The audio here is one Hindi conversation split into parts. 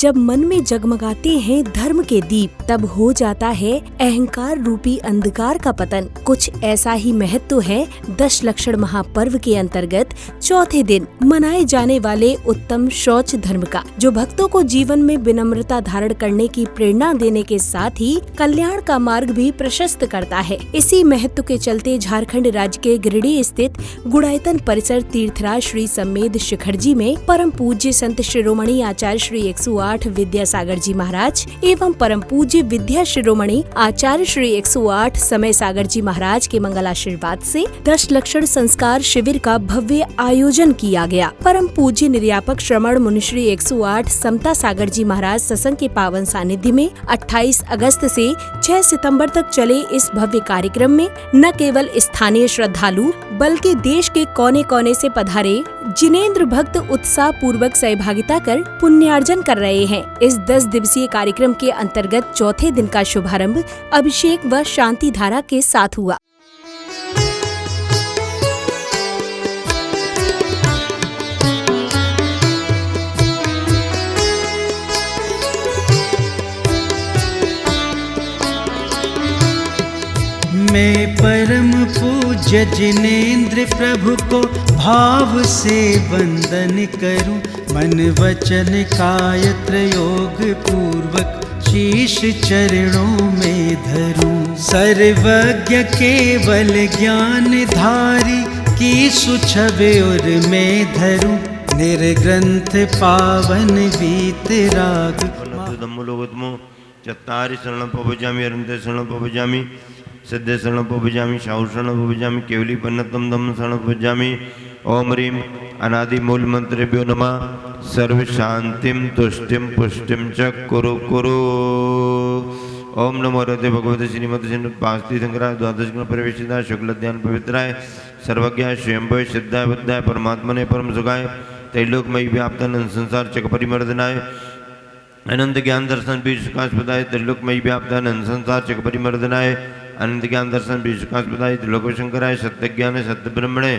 जब मन में जगमगाते हैं धर्म के दीप, तब हो जाता है अहंकार रूपी अंधकार का पतन। कुछ ऐसा ही महत्व है 10 लक्षण महापर्व के अंतर्गत चौथे दिन मनाए जाने वाले उत्तम शौच धर्म का, जो भक्तों को जीवन में विनम्रता धारण करने की प्रेरणा देने के साथ ही कल्याण का मार्ग भी प्रशस्त करता है। इसी महत्व के चलते झारखंड राज्य के गिरिडीह स्थित गुड़ायतन परिसर तीर्थराज श्री सम्मेद शिखर जी में परम पूज्य संत शिरोमणि आचार्य श्री 108 विद्यासागर जी महाराज एवं परम पूज्य विद्या शिरोमणि आचार्य श्री 108 समय सागर जी महाराज के मंगलाशीर्वाद से 10 लक्षण संस्कार शिविर का भव्य आयोजन किया गया। परम पूज्य निर्यापक श्रमण मुनिश्री 108 समता सागर जी महाराज सत्संग के पावन सानिध्य में 28 अगस्त से 6 सितंबर तक चले इस भव्य कार्यक्रम में न केवल स्थानीय श्रद्धालु बल्कि देश के कोने कोने से पधारे जिनेंद्र भक्त उत्साह पूर्वक सहभागिता कर पुण्यार्जन कर रहे हैं। इस 10 दिवसीय कार्यक्रम के अंतर्गत चौथे दिन का शुभारंभ अभिषेक व शांति धारा के साथ हुआ। मैं परम पूज्य जिनेंद्र प्रभु को भाव से वंदन करूं, मन वचन काय त्रयोग पूर्वक शीश चरणों में धरूं। सर्वज्ञ केवल ज्ञान धारी की सुछवे और मैं धरूं, निर्ग्रंथ पावन वीतराग। चत्तारि शरणं प्रभजामि, अरन्ते शरणं प्रभजामि, सिद्धे शरणं प्रभजामि, शाहु शरणं प्रभजामि, केवली पन्नतम धम्म शरणं प्रभजामि। ओम ह्रीं अनादि मूल मंत्रेभ्यो नमः। सर्व शांतिम तुष्टिम पुष्टिम च कुरु कुरु। ओम नमो रते भगवते श्रीमते श्रीमद्भागवते शंकराय द्वादश गुण प्रवेशिताय शुक्ल ध्यान पवित्राय सर्वज्ञाय स्वयंभवे सिद्धाय बुद्धाय परमात्मने परम सुखाय त्रैलोकमयी व्याप्तानंद संसार चक परिमर्दनाय अनंत ज्ञान दर्शन बीजकास्पदाय त्रिलोकमयी व्याप्तानंद संसार चक परिमर्दनाय अनंत ज्ञान दर्शन बीजकास्पदाय त्रिलोक शंकराय सत्य ज्ञान सत्य ब्रह्मणे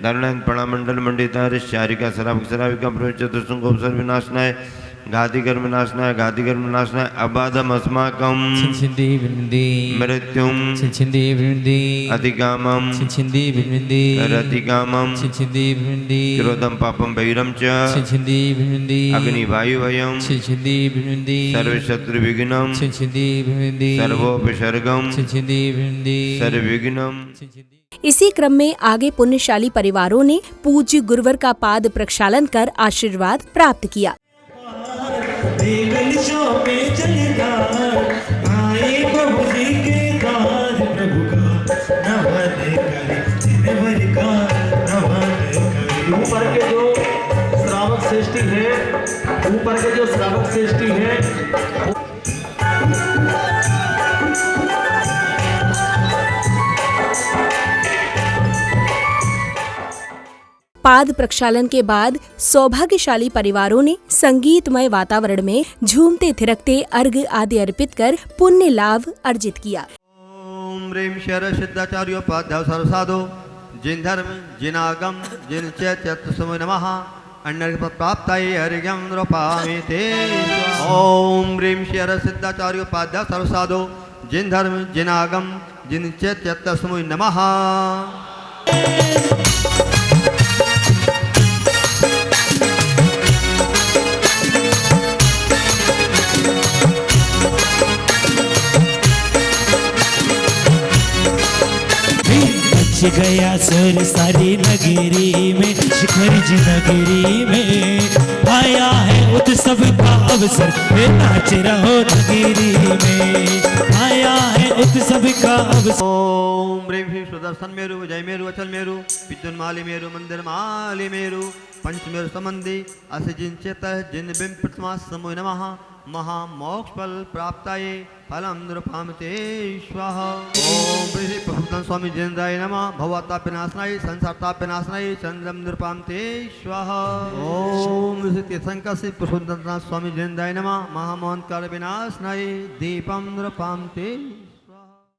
धरणायन प्रणामंडल मंडिताय शारिका शराब शराविका चतुर्संगोपसर विनाशनाय घातिकर विनाशनाय घातिकर विनाशनाय अबाधम अस्माकम मृत्युम अधिकामम रतिकामम क्रोधम पापम वैरम च अग्निवायु भयम सर्वशत्रु विघ्नम सर्वोपसर्गम सर्वविघ्नम। इसी क्रम में आगे पुण्यशाली परिवारों ने पूज्य गुरुवर का पाद प्रक्षालन कर आशीर्वाद प्राप्त किया। ऊपर के जो श्रावक श्रेष्ठी है पाद प्रक्षालन के बाद सौभाग्यशाली परिवारों ने संगीतमय वातावरण में झूमते थिरकते अर्घ्य आदि अर्पित कर पुण्य लाभ अर्जित किया। ओम ह्रीं शर सिद्धाचार्योपाध्याय सर्वसाधो जिन धर्म जिन आगम जिन चैत्य समो नमः अन्य प्राप्ताय अर्घ्यं नृपामि ते। ओम ह्रीं शर सिद्धाचार्योपाध्याय सर्वसाधो जिन धर्म जिन आगम जिन चैत्य समो नमः। गया सुर सारी नगरी में, शिखर जी नगरी में आया है उत्सव का अवसर, नाच रहो नगरी में आया है उत्सव का अवसर। ओम ह्रीं श्री सुदर्शन मेरु जय मेरु अचल मेरु विद्युन्माली मेरु मंदिर माली मेरु पंचमेरु संबंधी अस जिन चेत जिन बिंब प्रतिमा समो नमः महामोक्ष फल प्राप्ताय फलम नृपामते स्वाहा। ओम श्री प्रभुतम स्वामी जिनेन्द्राय नमः भवतापनाशनाय संसारतापनाशनाय चंद्रम नृपामते स्वाहा। ओम श्री तीर्थंकर श्री प्रभुतम स्वामी जिनेन्द्राय नमः महामोहंकार विनाशनाय दीपम नृपामते।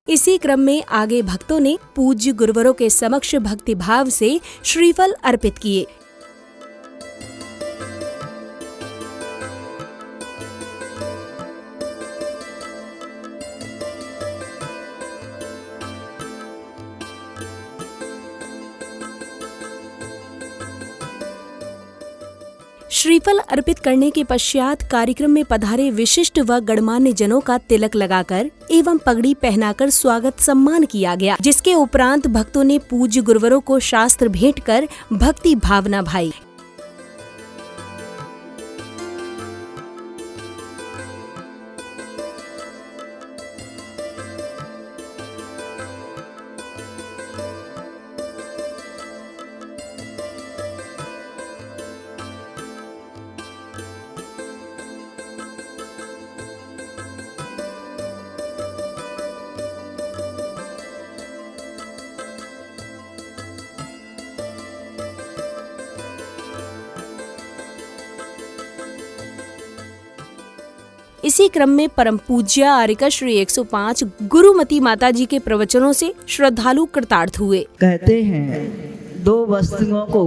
इसी क्रम में आगे भक्तों ने पूज्य गुरुवरों के समक्ष भक्तिभाव से श्रीफल अर्पित किए। श्रीफल अर्पित करने के पश्चात कार्यक्रम में पधारे विशिष्ट व गणमान्य जनों का तिलक लगाकर एवं पगड़ी पहनाकर स्वागत सम्मान किया गया, जिसके उपरांत भक्तों ने पूज्य गुरुवरों को शास्त्र भेंट कर भक्ति भावना भाई। इसी क्रम में परम पूज्य आर्यका श्री 105 गुरुमती माता जी के प्रवचनों से श्रद्धालु कृतार्थ हुए। कहते हैं दो वस्तुओं को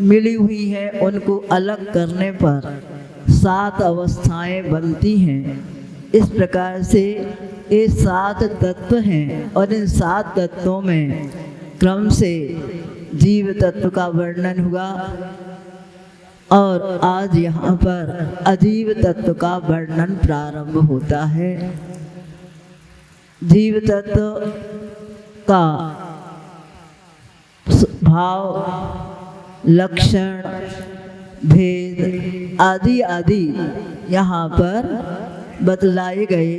मिली हुई है, उनको अलग करने पर 7 अवस्थाएं बनती हैं। इस प्रकार से ये 7 तत्व हैं और इन 7 तत्वों में क्रम से जीव तत्व का वर्णन हुआ और आज यहाँ पर अजीव तत्व का वर्णन प्रारंभ होता है। जीव तत्व का भाव, लक्षण, भेद आदि आदि यहाँ पर बतलाए गए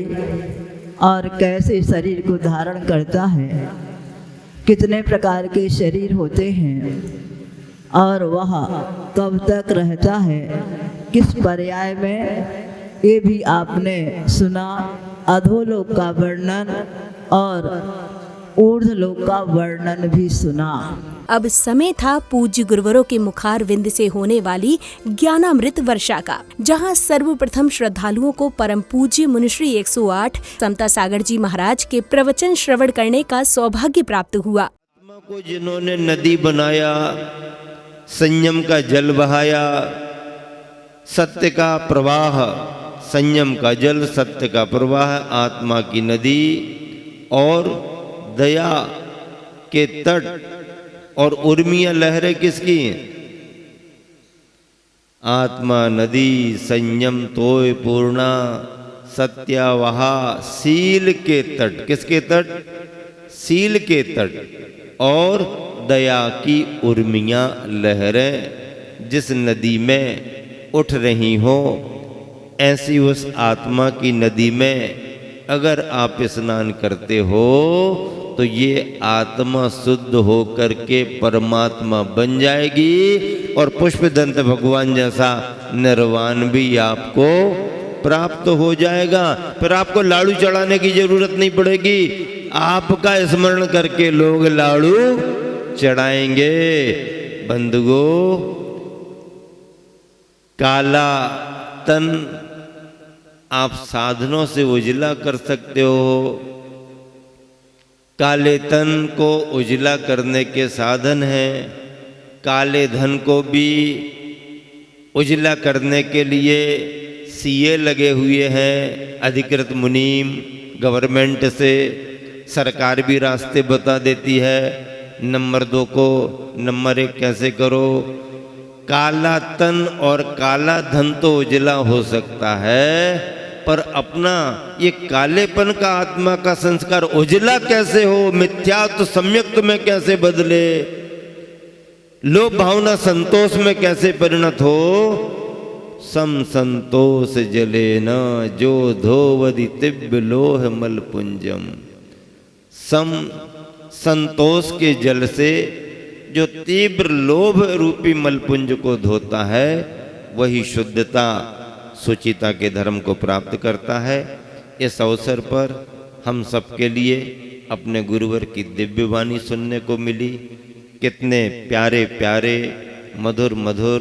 और कैसे शरीर को धारण करता है, कितने प्रकार के शरीर होते हैं और वह कब तक रहता है, किस पर्याय में, ये भी आपने सुना। अधोलोक का वर्णन और ऊर्ध्वलोक का वर्णन भी सुना। अब समय था पूज्य गुरुवरों के मुखारविंद से होने वाली ज्ञानामृत वर्षा का, जहां सर्वप्रथम श्रद्धालुओं को परम पूज्य मुनिश्री 108 समता सागर जी महाराज के प्रवचन श्रवण करने का सौभाग्य प्राप्त हुआ। आत्मा को जिन्होंने नदी बनाया, संयम का जल बहाया, सत्य का प्रवाह, संयम का जल, सत्य का प्रवाह, आत्मा की नदी और दया के तट और उर्मियां लहरें किसकी हैं? आत्मा नदी, संयम तोय पूर्णा, सत्यावहा, सील के तट। किसके तट? सील के तट और दया की उर्मियां लहरें जिस नदी में उठ रही हो, ऐसी उस आत्मा की नदी में अगर आप स्नान करते हो तो ये आत्मा शुद्ध हो करके परमात्मा बन जाएगी और पुष्पदंत भगवान जैसा निर्वाण भी आपको प्राप्त हो जाएगा। फिर आपको लाड़ू चढ़ाने की जरूरत नहीं पड़ेगी, आपका स्मरण करके लोग लाड़ू चढ़ाएंगे। बंधुओ, काला तन आप साधनों से उजला कर सकते हो। काले तन को उजला करने के साधन हैं। काले धन को भी उजला करने के लिए सीए लगे हुए हैं, अधिकृत मुनीम, गवर्नमेंट से सरकार भी रास्ते बता देती है। नंबर 2 को नंबर 1 कैसे करो। काला तन और काला धन तो उजला हो सकता है, पर अपना ये कालेपन का आत्मा का संस्कार उजला कैसे हो, मिथ्यात्व सम्यक्त में कैसे बदले, लोभ भावना संतोष में कैसे परिणत हो। सम संतोष जले न जो धोवदि तिब्य लोह मलपुंजम। सम संतोष के जल से जो तीव्र लोभ रूपी मलपुंज को धोता है, वही शुद्धता सुचिता के धर्म को प्राप्त करता है। इस अवसर पर हम सबके लिए अपने गुरुवर की दिव्य वाणी सुनने को मिली। कितने प्यारे प्यारे मधुर मधुर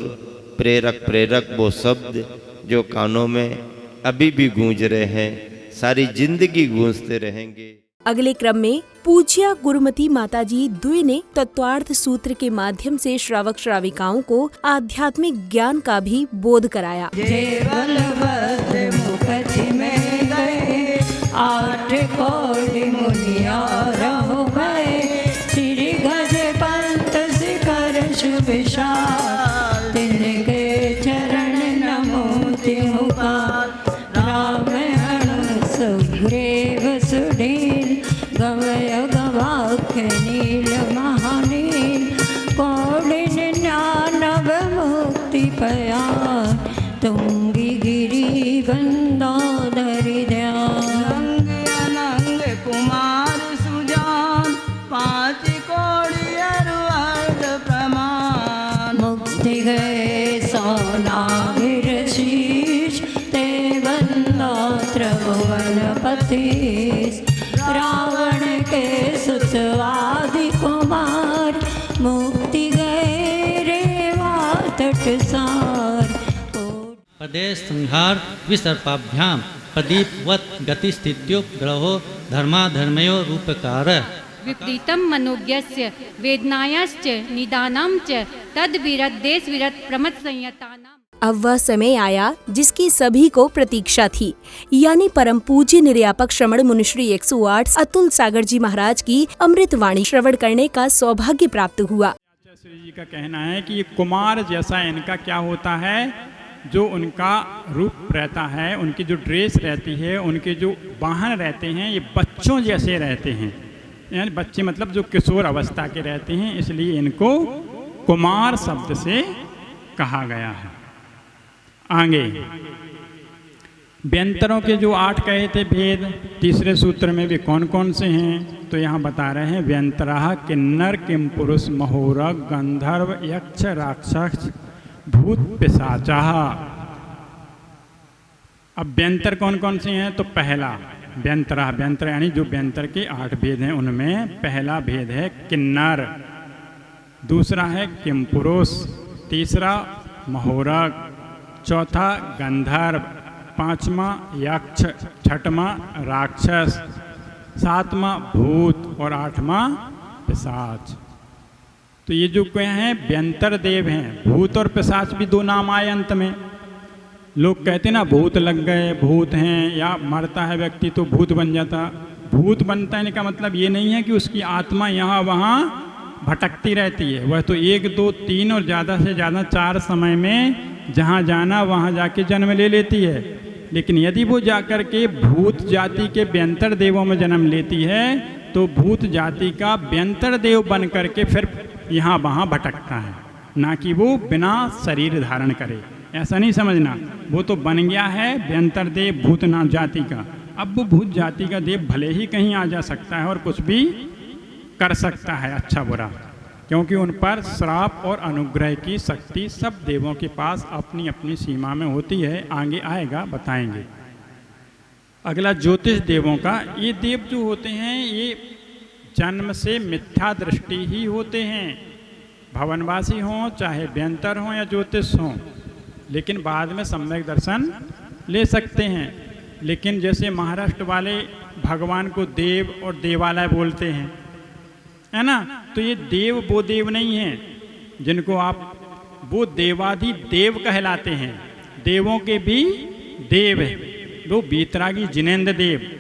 प्रेरक प्रेरक वो शब्द जो कानों में अभी भी गूंज रहे हैं, सारी जिंदगी गूंजते रहेंगे। अगले क्रम में पूज्य गुरुमती माताजी द्वि ने तत्वार्थ सूत्र के माध्यम से श्रावक श्राविकाओं को आध्यात्मिक ज्ञान का भी बोध कराया। में गए 8 कोटि मुनिया रहो गए, श्री गज पंत शिखर शुभिशाल, तिनके गवय गवाक्ष नील महानील कौडिन ज्ञानव मुक्ति पया तुंगी गिरी गंगाधरी ध्यान अनंग कुमार सुजान पाँच कोड़ी अर्ध प्रमाण मुक्ति गए सोनागिर शीश ते बंदा त्रिभुवनपति रावण के सुतवादि कुमार मुक्ति गए रेवा तटसार पदेश संहार विसर्पाभ्याम प्रदीपवत गति स्थित्युपग्रहो धर्माधर्मयो रूपकार विपरीतम मनोज्ञस्य वेदनायाश्च निदानं च तद विरत देश विरत प्रमथ संयतानाम। अब वह समय आया जिसकी सभी को प्रतीक्षा थी, यानी परम पूज्य निर्यापक श्रवण मुनिश्री 108 अतुल सागर जी महाराज की अमृत वाणी श्रवण करने का सौभाग्य प्राप्त हुआ। श्री जी का कहना है कि ये कुमार जैसा इनका क्या होता है, जो उनका रूप रहता है, उनकी जो ड्रेस रहती है, उनके जो वाहन रहते हैं, ये बच्चों जैसे रहते हैं। यानी बच्चे मतलब जो किशोर अवस्था के रहते हैं, इसलिए इनको कुमार शब्द से कहा गया है। आगे व्यंतरों के जो 8 कहे थे भेद, तीसरे सूत्र में भी कौन कौन से हैं, तो यहाँ बता रहे हैं व्यंतरा किन्नर किम पुरुष महोरा गंधर्व यक्ष राक्षस भूत पिशाचा। अब व्यंतर कौन कौन से हैं, तो पहला व्यंतरा, व्यंतर यानी जो व्यंतर के 8 भेद हैं उनमें पहला भेद है किन्नर, दूसरा है किम पुरुष, तीसरा महोरक, चौथा गंधर्व, पांचवा यक्ष, छठवां राक्षस, सातवां भूत और आठवां पिशाच। तो ये जो क्या हैं व्यंतर देव हैं। भूत और पिशाच भी 2 नाम आए अंत में। लोग कहते ना भूत लग गए, भूत हैं, या मरता है व्यक्ति तो भूत बन जाता। भूत बनता है का मतलब ये नहीं है कि उसकी आत्मा यहाँ वहाँ भटकती रहती है। वह तो 1, 2, 3 और ज़्यादा से ज़्यादा 4 समय में जहाँ जाना वहाँ जाके जन्म ले लेती है। लेकिन यदि वो जाकर के भूत जाति के व्यंतर देवों में जन्म लेती है तो भूत जाति का व्यंतर देव बन करके फिर यहाँ वहाँ भटकता है, ना कि वो बिना शरीर धारण करे। ऐसा नहीं समझना, वो तो बन गया है व्यंतर देव भूतनाथ जाति का। अब वो भूत जाति का देव भले ही कहीं आ जा सकता है और कुछ भी कर सकता है, अच्छा बुरा, क्योंकि उन पर श्राप और अनुग्रह की शक्ति सब देवों के पास अपनी अपनी सीमा में होती है। आगे आएगा, बताएंगे। अगला ज्योतिष देवों का। ये देव जो होते हैं ये जन्म से मिथ्या दृष्टि ही होते हैं, भवनवासी हों चाहे व्यंतर हों या ज्योतिष हों, लेकिन बाद में सम्यक दर्शन ले सकते हैं। लेकिन जैसे महाराष्ट्र वाले भगवान को देव और देवालय बोलते हैं, है ना, तो ये देव वो देव नहीं हैं जिनको आप वो देवादि देव कहलाते हैं। देवों के भी देव है, वो बीतरागी जिनेंद्र देव,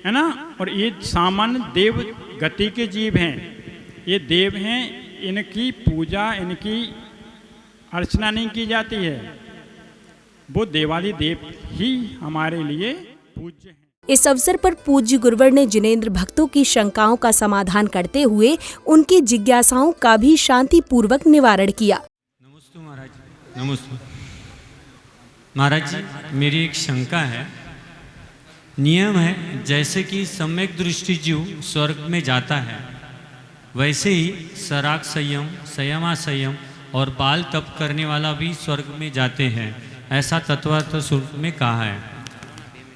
है ना, और ये सामान्य देव गति के जीव हैं। ये देव हैं, इनकी पूजा इनकी अर्चना नहीं की जाती है। वो देवादि देव ही हमारे लिए पूज्य हैं। इस अवसर पर पूज्य गुरुवर ने जिनेंद्र भक्तों की शंकाओं का समाधान करते हुए उनकी जिज्ञासाओं का भी शांति पूर्वक निवारण किया। नमस्ते महाराज। नमस्ते महाराज जी, मेरी एक शंका है। नियम है जैसे कि सम्यक दृष्टि जीव स्वर्ग में जाता है, वैसे ही सराग संयम, संयमासंयम और बाल तप करने वाला भी स्वर्ग में जाते हैं, ऐसा तत्वार्थ सूत्र में कहा है।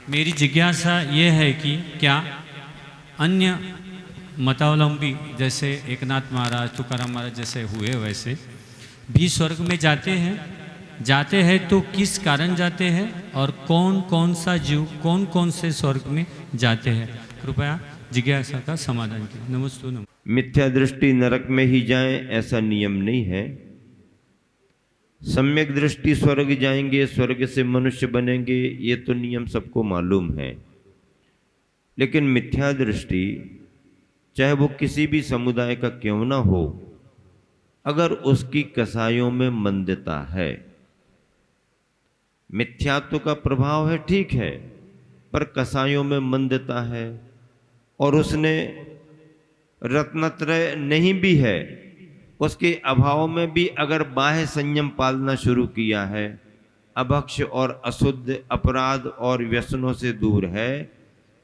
मेरी जिज्ञासा ये है कि क्या अन्य मतावलंबी जैसे एकनाथ महाराज, तुकाराम महाराज जैसे हुए वैसे भी स्वर्ग में जाते हैं? जाते हैं तो किस कारण जाते हैं और कौन कौन सा जीव कौन कौन से स्वर्ग में जाते हैं? कृपया जिज्ञासा का समाधान कीजिए। नमस्ते। मिथ्या दृष्टि नरक में ही जाएं ऐसा नियम नहीं है। सम्यक दृष्टि स्वर्ग जाएंगे, स्वर्ग से मनुष्य बनेंगे, ये तो नियम सबको मालूम है। लेकिन मिथ्या दृष्टि चाहे वो किसी भी समुदाय का क्यों ना हो, अगर उसकी कसायों में मंदता है, मिथ्यात्व का प्रभाव है, ठीक है, पर कसायों में मंदता है, और उसने रत्नत्रय नहीं भी है, उसके अभाव में भी अगर बाह्य संयम पालना शुरू किया है, अभक्ष और अशुद्ध, अपराध और व्यसनों से दूर है,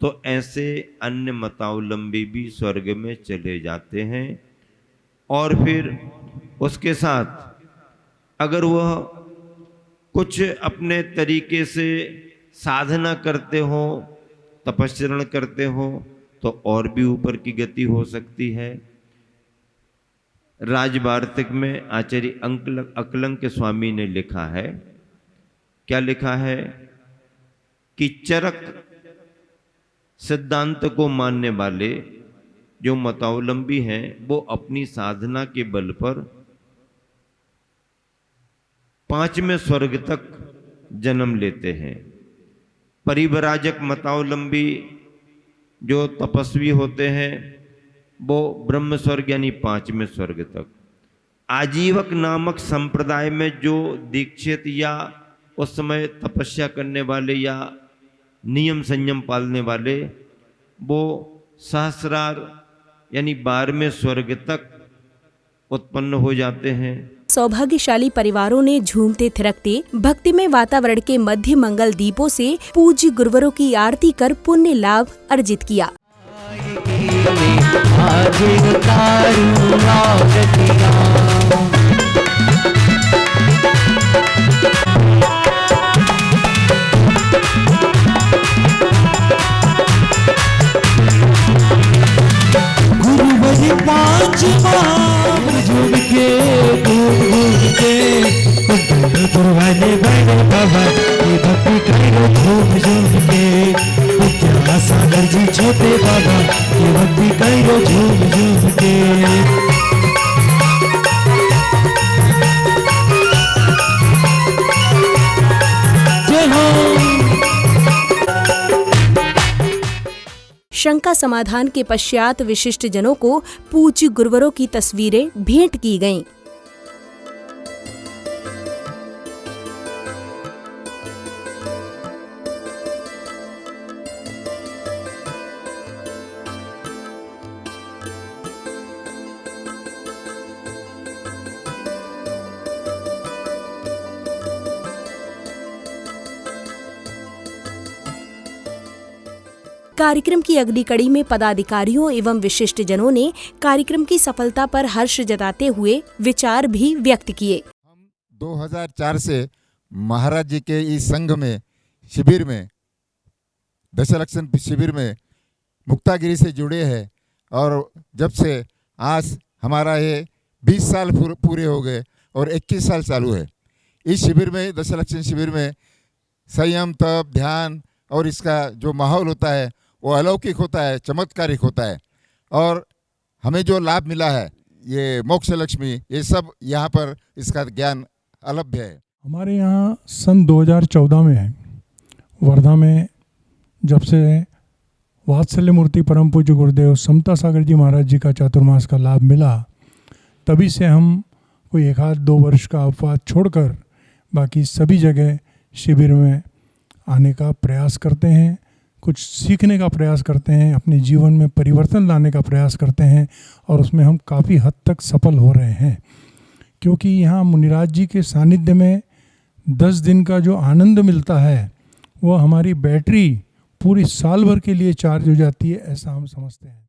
तो ऐसे अन्य मतावलंबी भी स्वर्ग में चले जाते हैं। और फिर उसके साथ अगर वह कुछ अपने तरीके से साधना करते हो, तपस्या करते हो, तो और भी ऊपर की गति हो सकती है। राजवार्तिक में आचार्य अकलंक स्वामी ने लिखा है, क्या लिखा है कि चरक सिद्धांत को मानने वाले जो मतावलंबी हैं वो अपनी साधना के बल पर 5वें स्वर्ग तक जन्म लेते हैं। परिव्राजक मतावलंबी जो तपस्वी होते हैं वो ब्रह्म स्वर्ग यानी 5वें स्वर्ग तक। आजीवक नामक संप्रदाय में जो दीक्षित या उस समय तपस्या करने वाले या नियम संयम पालने वाले, वो सहस्रार यानी 12वें स्वर्ग तक उत्पन्न हो जाते हैं। सौभाग्यशाली परिवारों ने झूमते थिरकते भक्तिमय वातावरण के मध्य मंगल दीपों से पूज्य गुरुवरों की आरती कर पुण्य लाभ अर्जित किया। पांच झूम के पुरवाने बड़े बाबा ये भक्ति करो झूम झूम के। सागर जी छोटे बाबा ये भक्ति करो झूम झूम के। जय हो। शंका समाधान के पश्चात विशिष्ट जनों को पूज्य गुरुवरों की तस्वीरें भेंट की गईं। कार्यक्रम की अगली कड़ी में पदाधिकारियों एवं विशिष्ट जनों ने कार्यक्रम की सफलता पर हर्ष जताते हुए विचार भी व्यक्त किए। हम 2004 से महाराज जी के इस संघ में शिविर में दशलक्षण शिविर में मुक्तागिरी से जुड़े हैं और जब से आज हमारा ये 20 साल पूरे हो गए और 21 साल चालू है। इस शिविर में दशलक्षण शिविर में संयम तप ध्यान और इसका जो माहौल होता है वो अलौकिक होता है, चमत्कारिक होता है और हमें जो लाभ मिला है ये मोक्ष लक्ष्मी ये सब यहाँ पर इसका ज्ञान अलभ्य है। हमारे यहाँ सन 2014 में वर्धा में जब से वात्सल्य मूर्ति परम पूज्य गुरुदेव समता सागर जी महाराज जी का चातुर्मास का लाभ मिला, तभी से हम कोई 1-2 वर्ष का अपवाद छोड़कर बाकी सभी जगह शिविर में आने का प्रयास करते हैं, कुछ सीखने का प्रयास करते हैं, अपने जीवन में परिवर्तन लाने का प्रयास करते हैं और उसमें हम काफ़ी हद तक सफल हो रहे हैं। क्योंकि यहाँ मुनिराज जी के सानिध्य में 10 दिन का जो आनंद मिलता है वो हमारी बैटरी पूरी साल भर के लिए चार्ज हो जाती है, ऐसा हम समझते हैं।